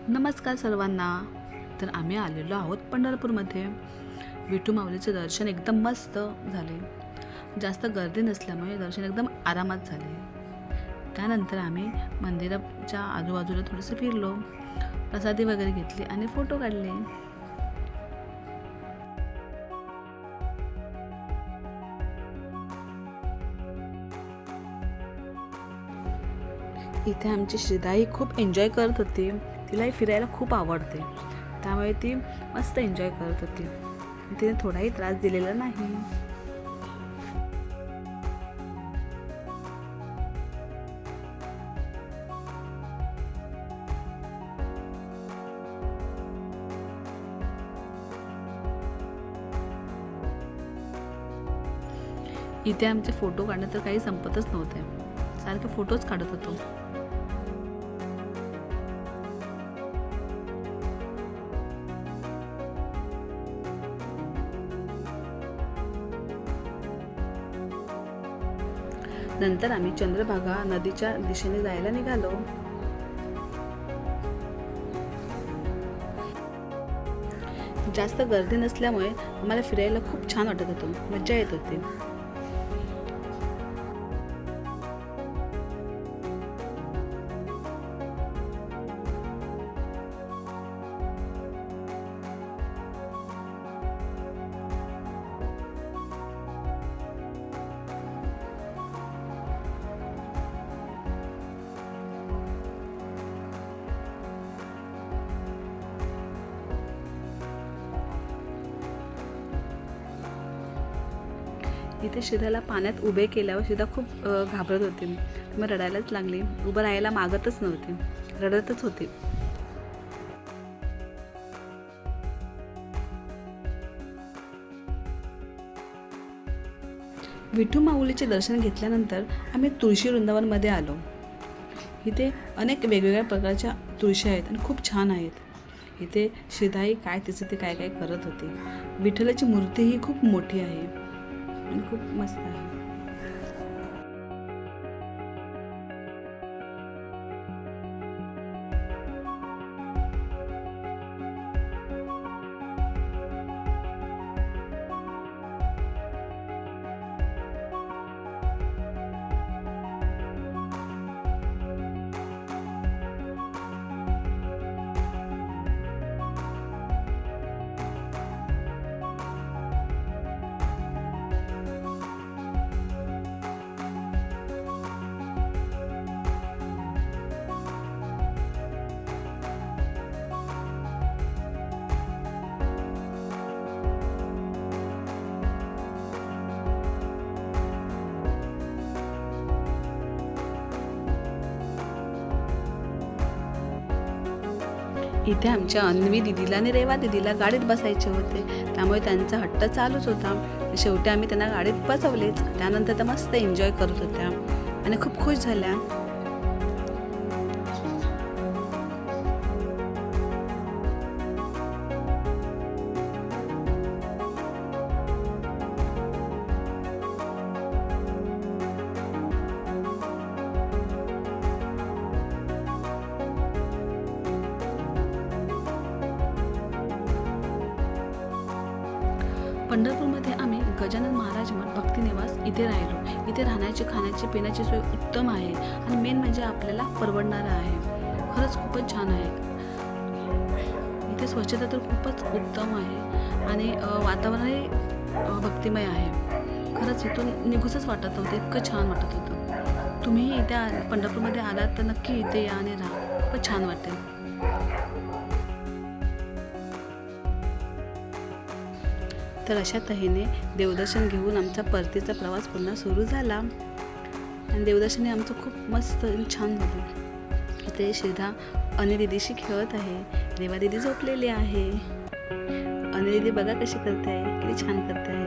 नमस्कार सर्वांना. तर आम्ही आलेलो आहोत पंढरपूरमध्ये. विठू माऊलीचं दर्शन एकदम मस्त झाले. जास्त गर्दी नसल्यामुळे दर्शन एकदम आरामात झाले. त्यानंतर आम्ही मंदिराच्या आजूबाजूला थोडंसं फिरलो, प्रसादी वगैरे घेतली आणि फोटो काढले. इथे आमची श्रीदाई खूप एन्जॉय करत होती. तिलाही फिरायला खूप आवडते, त्यामुळे ती मस्त एन्जॉय करत होती. तिने थोडाही त्रास दिलेला नाही. इथे आमचे फोटो काढणं तर काही संपतच नव्हते. सारखे फोटोज काढत होतो. नंतर आम्ही चंद्रभागा नदीच्या दिशेने जायला निघालो. जास्त गर्दी नसल्यामुळे आम्हाला फिरायला खूप छान वाटत होतं, मज्जा येत होती. इथे श्रीदाला पाण्यात उभे केल्यावर श्रीदा खूप घाबरत होती. मग रडायलाच लागली. उभं राहायला मागतच नव्हती, रडतच होती. विठू माऊलीचे दर्शन घेतल्यानंतर आम्ही तुळशी वृंदावनमध्ये आलो. इथे अनेक वेगवेगळ्या प्रकारच्या तुळशी आहेत आणि खूप छान आहेत. इथे श्रीदाई तिचं ते काय काय करत होती. विठ्ठलाची मूर्ती ही खूप मोठी आहे आणि खूप मस्त आहे. इथे आमच्या अन्वी दिदीला आणि रेवा दिदीला गाडीत बसायचे होते, त्यामुळे त्यांचा हट्ट चालूच होता. शेवटी आम्ही त्यांना गाडीत बसवलेच. त्यानंतर त्या मस्त एन्जॉय करत होत्या आणि खूप खुश झाल्या. पंढरपूरमध्ये आम्ही गजानन महाराज मठ भक्तिनिवास इथे राहिलो. इथे राहण्याची, खाण्याची, पिण्याची सोय उत्तम आहे आणि मेन म्हणजे आपल्याला परवडणारं आहे. खरंच खूपच छान आहे. इथे स्वच्छता तर खूपच उत्तम आहे आणि वातावरणही भक्तिमय आहे. खरंच इथून निघूसच वाटत होतं, इतकं छान वाटत होतं. तुम्हीही इथे पंढरपूरमध्ये आलात तर नक्की इथे या आणि राहा, खूपच छान वाटेल. तर अशा तऱ्हेने देवदर्शन घेऊन आमचा परतीचा प्रवास पुन्हा सुरू झाला आणि देवदर्शनने आमचं खूप मस्त आणि छान झालं. इथे श्रीदा अनि दीदीशी खेळत आहे. रेवा दीदी झोपलेली आहे. अनि दीदी बघा कशी करते आहे, किती छान करते आहे.